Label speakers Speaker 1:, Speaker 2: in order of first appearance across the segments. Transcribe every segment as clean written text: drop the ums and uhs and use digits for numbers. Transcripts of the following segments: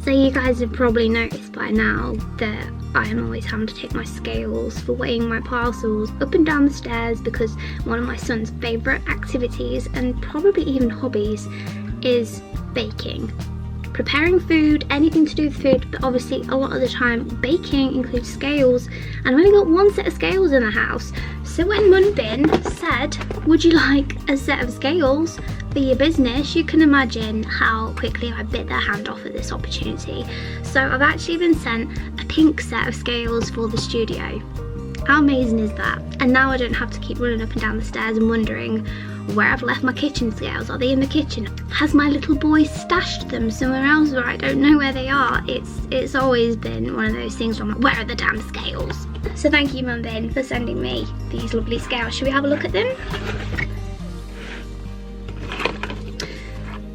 Speaker 1: So you guys have probably noticed by now that I am always having to take my scales for weighing my parcels up and down the stairs, because one of my son's favourite activities and probably even hobbies is baking. Preparing food, anything to do with food, but obviously a lot of the time baking includes scales, and I've only got one set of scales in the house. So when Munbyn said, would you like a set of scales for your business, you can imagine how quickly I bit their hand off at this opportunity. So I've actually been sent a pink set of scales for the studio. How amazing is that? And now I don't have to keep running up and down the stairs and wondering where I've left my kitchen scales. Are they in the kitchen? Has my little boy stashed them somewhere else where I don't know where they are? It's always been one of those things where I'm like, where are the damn scales? So thank you, Munbyn, for sending me these lovely scales. Should we have a look at them?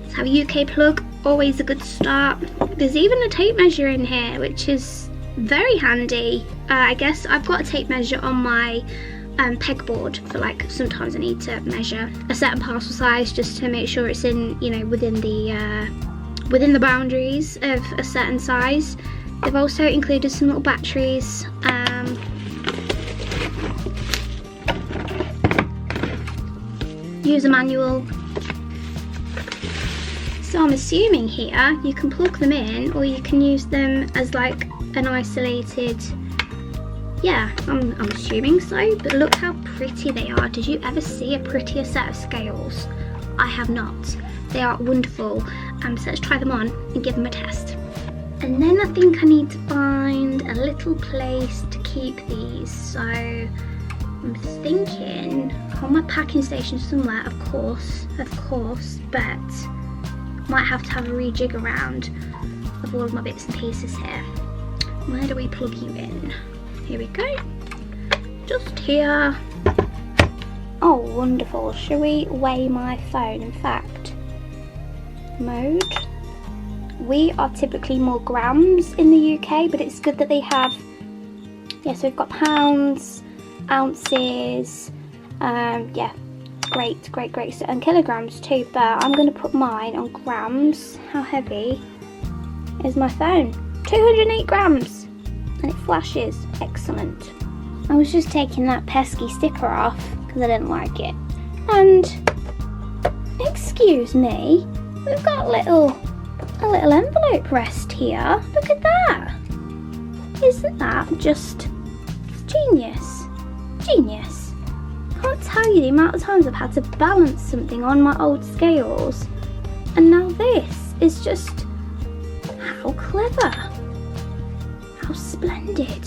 Speaker 1: Let's have a UK plug, always a good start. There's even a tape measure in here, which is very handy. I guess I've got a tape measure on my pegboard for, like, sometimes I need to measure a certain parcel size just to make sure it's in, you know, within the boundaries of a certain size. They've also included some little batteries, user manual. So I'm assuming here you can plug them in, or you can use them as like an isolated, yeah, I'm assuming so, but look how pretty they are. Did you ever see a prettier set of scales? I have not. They are wonderful. So let's try them on and give them a test. And then I think I need to find a little place to keep these. So I'm thinking on my packing station somewhere, of course, but might have to have a rejig around of all of my bits and pieces here. Where do we plug you in? Here we go, just here. Oh, wonderful. Shall we weigh my phone? In fact, mode. We are typically more grams in the UK, but it's good that they have, yeah, so we've got pounds, ounces, yeah, great, and kilograms too, but I'm going to put mine on grams. How heavy is my phone? 208 grams. And it flashes. Excellent. I was just taking that pesky sticker off because I didn't like it. And excuse me, we've got a little envelope rest here. Look at that. Isn't that just genius? Genius. Can't tell you the amount of times I've had to balance something on my old scales, and now this is just, how clever. How splendid.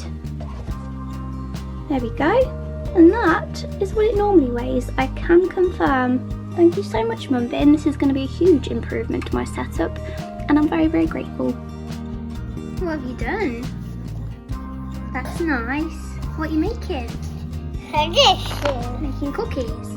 Speaker 1: There we go. And that is what it normally weighs. I can confirm. Thank you so much, Munbyn. This is going to be a huge improvement to my setup, and I'm very, very grateful. What have you done? That's nice. What are you making? Making cookies.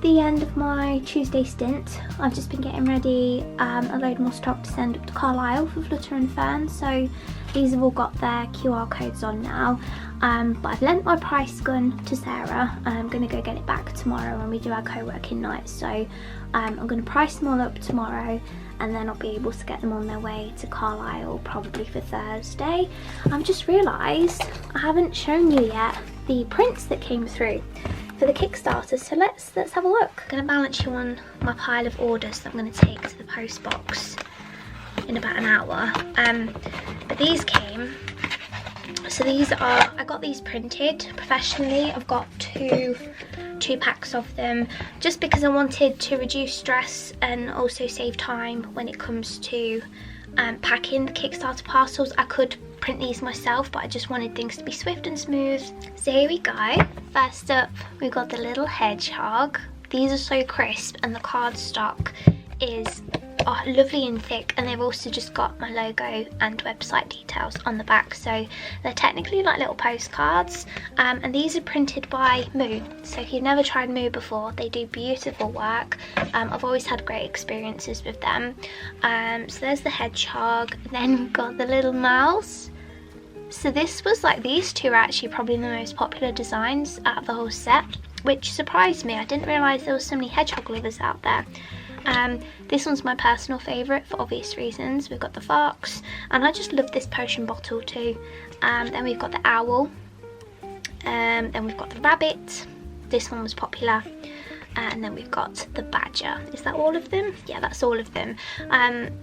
Speaker 1: The end of my Tuesday stint. I've just been getting ready a load more stock to send up to Carlisle for Flutter and Fern, so these have all got their QR codes on now, but I've lent my price gun to Sarah and I'm going to go get it back tomorrow when we do our co-working night. So I'm going to price them all up tomorrow, and then I'll be able to get them on their way to Carlisle probably for Thursday. I've just realised I haven't shown you yet the prints that came through for the Kickstarter, so let's have a look. I'm going to balance you on my pile of orders that I'm going to take to the post box in about an hour. But these came So these are, I got these printed professionally. I've got two packs of them just because I wanted to reduce stress and also save time when it comes to packing the Kickstarter parcels. I could print these myself, but I just wanted things to be swift and smooth. So here we go. First up, we've got the little hedgehog. These are so crisp, and the cardstock is lovely and thick, and they've also just got my logo and website details on the back, so they're technically like little postcards. And these are printed by Moo, so if you've never tried Moo before, they do beautiful work. I've always had great experiences with them. So there's the hedgehog, then we've got the little mouse. So this was like, these two are actually probably the most popular designs out of the whole set, which surprised me. I didn't realise there were so many hedgehog lovers out there. This one's my personal favourite for obvious reasons. We've got the fox, and I just love this potion bottle too. Then we've got the owl, then we've got the rabbit. This one was popular. And then we've got the badger. Is that all of them? Yeah, that's all of them.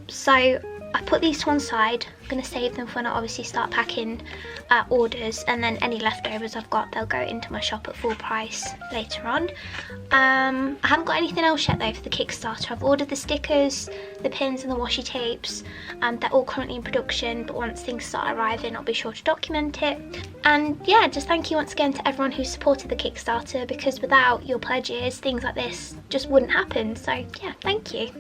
Speaker 1: So I put these to one side. I'm going to save them for when I obviously start packing orders, and then any leftovers I've got, they'll go into my shop at full price later on. I haven't got anything else yet though for the Kickstarter. I've ordered the stickers, the pins and the washi tapes. They're all currently in production, but once things start arriving, I'll be sure to document it. And yeah, just thank you once again to everyone who supported the Kickstarter, because without your pledges, things like this just wouldn't happen. So yeah, thank you.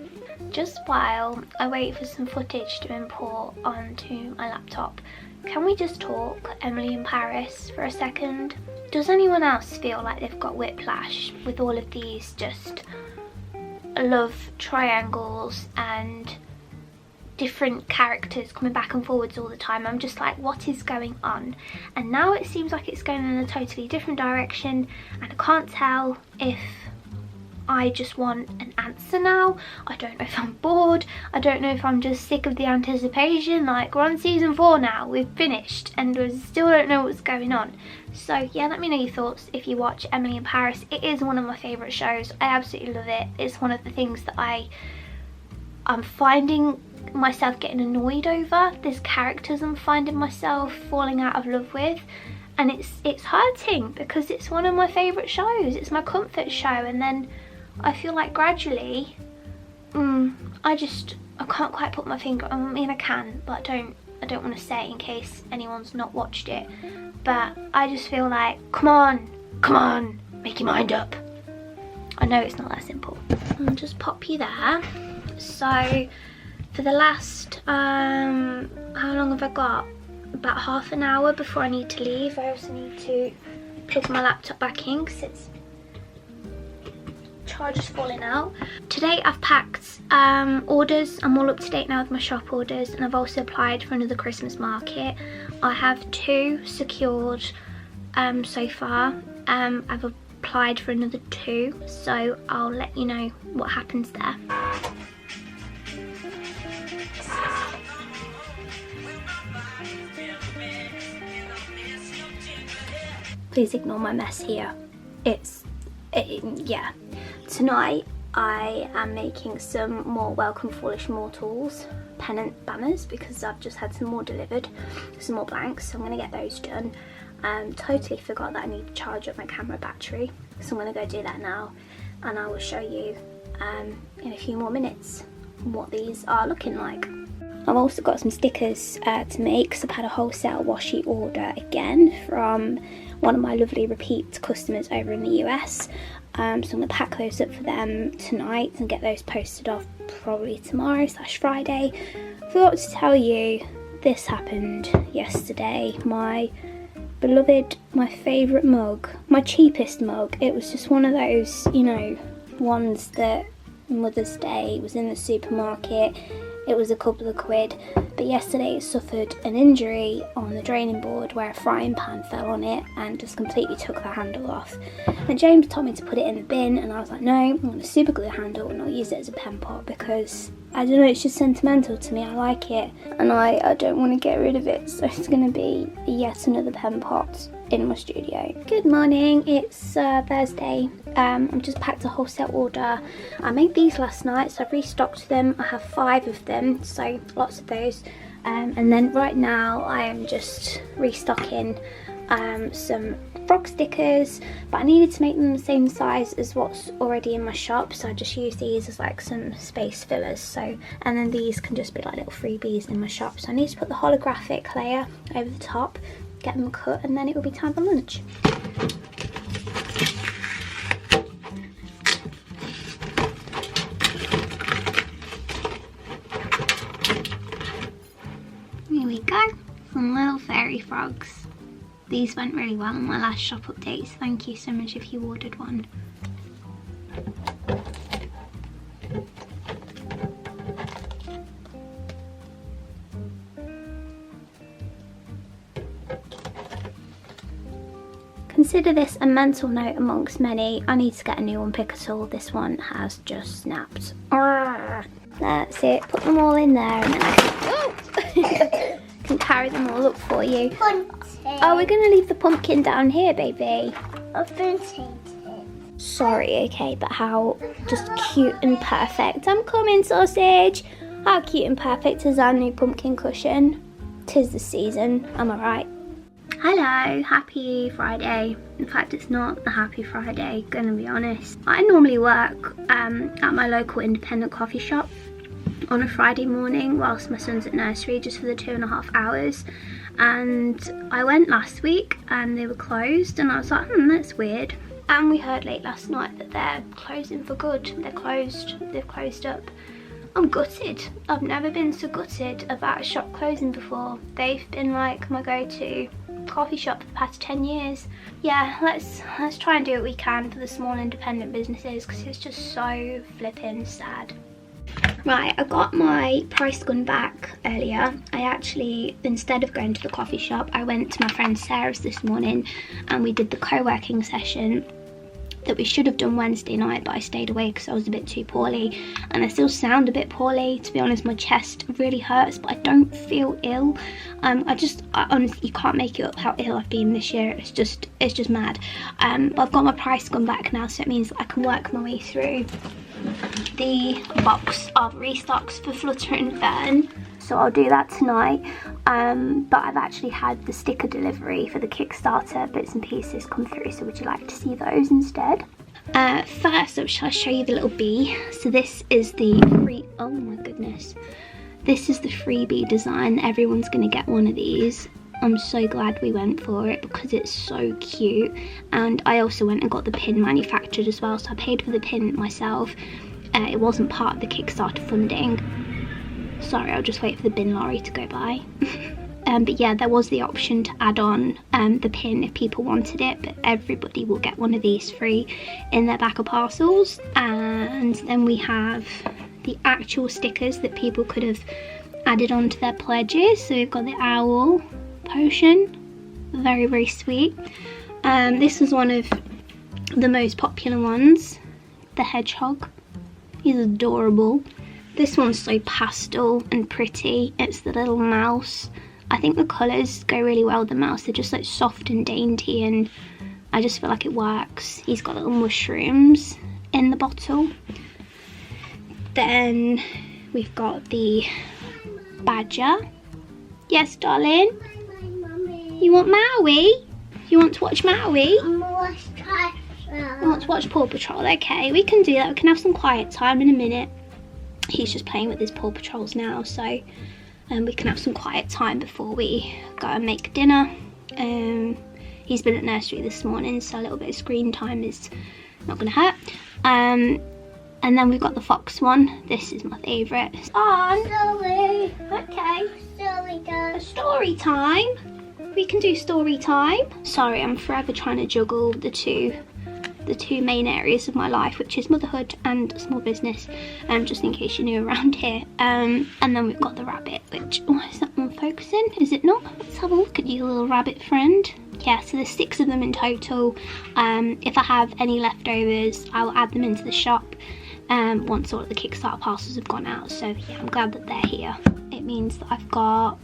Speaker 1: Just while I wait for some footage to import onto my laptop, can we just talk Emily in Paris for a second? Does anyone else feel like they've got whiplash with all of these just love triangles and different characters coming back and forwards all the time? I'm just like, what is going on? And now it seems like it's going in a totally different direction, and I can't tell if I just want an answer now. I don't know if I'm bored. I don't know if I'm just sick of the anticipation. Like, we're on season 4 now, we've finished, and we still don't know what's going on. So yeah, let me know your thoughts if you watch Emily in Paris. It is one of my favourite shows. I absolutely love it. It's one of the things that I'm finding myself getting annoyed over. There's characters I'm finding myself falling out of love with, and it's hurting because it's one of my favourite shows. It's my comfort show, and then I feel like gradually, I can't quite put my finger, I mean I can, but I don't want to say it in case anyone's not watched it, but I just feel like, come on, make your mind up. I know it's not that simple. I'll just pop you there. So, for the last, how long have I got? About half an hour before I need to leave. I also need to plug my laptop back in because its charger's falling out. Today I've packed orders. I'm all up to date now with my shop orders, and I've also applied for another Christmas market. I have 2 secured so far. I've applied for another 2, so I'll let you know what happens there. Please ignore my mess here. Yeah. Tonight I am making some more Welcome Foolish Mortals pennant banners because I've just had some more delivered, some more blanks, so I'm going to get those done. Totally forgot that I need to charge up my camera battery, so I'm going to go do that now, and I will show you in a few more minutes what these are looking like. I've also got some stickers to make because I've had a wholesale washi order again from one of my lovely repeat customers over in the US. So I'm going to pack those up for them tonight and get those posted off probably tomorrow/Friday. Forgot to tell you, this happened yesterday. My beloved, my favourite mug, my cheapest mug. It was just one of those, you know, ones that Mother's Day was in the supermarket. It was a couple of quid, but yesterday it suffered an injury on the draining board where a frying pan fell on it and just completely took the handle off. And James told me to put it in the bin, and I was like, no, I'm going to super glue the handle and I'll use it as a pen pot because, I don't know, it's just sentimental to me. I like it and I don't want to get rid of it, so it's going to be yet another pen pot in my studio. Good morning, it's Thursday. I've just packed a wholesale order. I made these last night, so I've restocked them. I have 5 of them, so lots of those. And then right now I am just restocking some frog stickers, but I needed to make them the same size as what's already in my shop, so I just use these as like some space fillers. So, and then these can just be like little freebies in my shop. So I need to put the holographic layer over the top, get them cut, and then it will be time for lunch. Here we go, some little fairy frogs. These went really well on my last shop update, so thank you so much if you ordered one. Consider this a mental note amongst many. I need to get a new unpicker tool. This one has just snapped. That's it. Put them all in there and then I can carry them all up for you. Oh, we're going to leave the pumpkin down here, baby.
Speaker 2: I've been tainted.
Speaker 1: Sorry, okay, but how just cute and perfect. I'm coming, sausage. How cute and perfect is our new pumpkin cushion? 'Tis the season, am I right? Hello, happy Friday. In fact, it's not a happy Friday, gonna be honest. I normally work at my local independent coffee shop on a Friday morning whilst my son's at nursery, just for the 2.5 hours. And I went last week and they were closed, and I was like, that's weird. And we heard late last night that they're closing for good. They're closed, they've closed up. I'm gutted. I've never been so gutted about a shop closing before. They've been like my go-to coffee shop for the past 10 years. Yeah, let's try and do what we can for the small independent businesses, because it's just so flipping sad. Right, I got my price gun back earlier. I actually, instead of going to the coffee shop, I went to my friend Sarah's this morning and we did the co-working session that we should have done Wednesday night, but I stayed away because I was a bit too poorly, and I still sound a bit poorly, to be honest. My chest really hurts, but I don't feel ill. I honestly, you can't make it up how ill I've been this year. It's just mad. But I've got my price gun back now, so it means that I can work my way through the box of restocks for Flutter and Fern. So I'll do that tonight. But I've actually had the sticker delivery for the Kickstarter bits and pieces come through, so would you like to see those instead? First up, shall I show you the little bee? So this is the oh my goodness. This is the freebie design. Everyone's gonna get one of these. I'm so glad we went for it because it's so cute. And I also went and got the pin manufactured as well, so I paid for the pin myself. It wasn't part of the Kickstarter funding. Sorry, I'll just wait for the bin lorry to go by. But yeah, there was the option to add on the pin if people wanted it, but everybody will get one of these free in their back of parcels. And then we have the actual stickers that people could have added onto their pledges. So we've got the owl potion, very, very sweet. This was one of the most popular ones, the hedgehog. He's adorable. This one's so pastel and pretty. It's the little mouse. I think the colours go really well with the mouse. They're just like soft and dainty, and I just feel like it works. He's got little mushrooms in the bottle. Then we've got the badger. Yes, darling? You want Maui? You want to watch Maui? You want to watch Paw Patrol? Okay, we can do that. We can have some quiet time in a minute. He's just playing with his Paw Patrols now, so we can have some quiet time before we go and make dinner. He's been at nursery this morning, so a little bit of screen time is not going to hurt. And then we've got the fox one. This is my favourite.
Speaker 2: Story.
Speaker 1: Okay.
Speaker 2: Story time.
Speaker 1: Story time. We can do story time. Sorry, I'm forever trying to juggle the two main areas of my life, which is motherhood and small business, just in case you're new around here. And then we've got the rabbit, which, is that one focusing? Is it not? Let's have a look at you, little rabbit friend. Yeah, so there's 6 of them in total. If I have any leftovers, I will add them into the shop once all of the Kickstarter parcels have gone out. So yeah, I'm glad that they're here. It means that I've got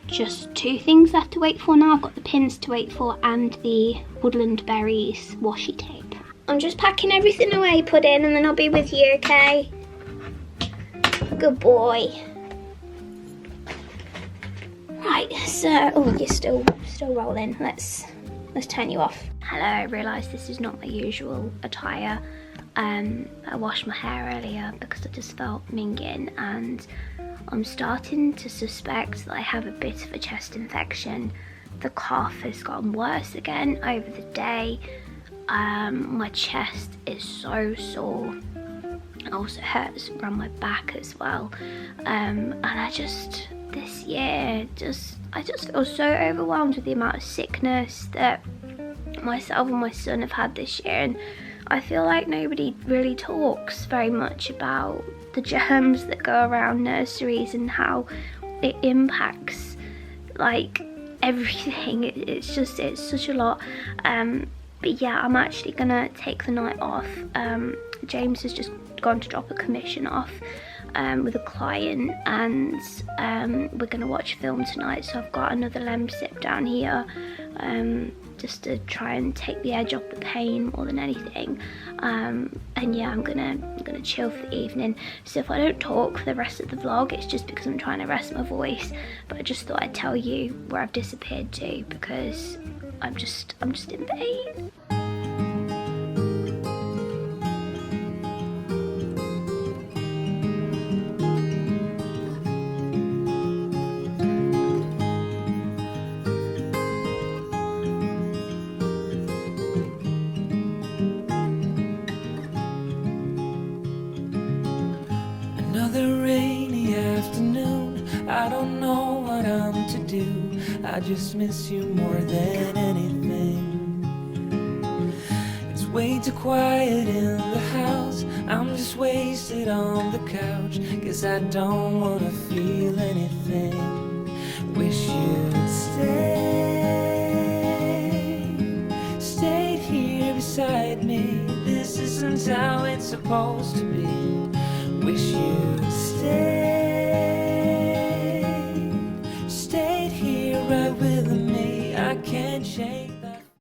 Speaker 1: just 2 things left to wait for now. I've got the pins to wait for and the woodland berries washi tape. I'm just packing everything away, Pudding, and then I'll be with you, okay? Good boy. Right, so oh, you're still rolling. Let's turn you off. Hello, I realised this is not my usual attire. I washed my hair earlier because I just felt minging, and I'm starting to suspect that I have a bit of a chest infection. The cough has gotten worse again over the day. My chest is so sore. It also hurts around my back as well. And this year, I just feel so overwhelmed with the amount of sickness that myself and my son have had this year, and I feel like nobody really talks very much about the germs that go around nurseries and how it impacts like everything. It's such a lot. But yeah, I'm actually gonna take the night off. James has just gone to drop a commission off with a client, and we're gonna watch a film tonight, so I've got another Lemsip down here just to try and take the edge off the pain more than anything. And yeah, I'm gonna chill for the evening, so if I don't talk for the rest of the vlog, it's just because I'm trying to rest my voice. But I just thought I'd tell you where I've disappeared to, because I'm just in pain.
Speaker 3: Another rainy afternoon, I don't know what I'm to do. I just miss you more than anything. It's way too quiet in the house, I'm just wasted on the couch, 'cause I don't wanna feel anything. Wish you'd stayed here beside me. This isn't how it's supposed to be. Wish you'd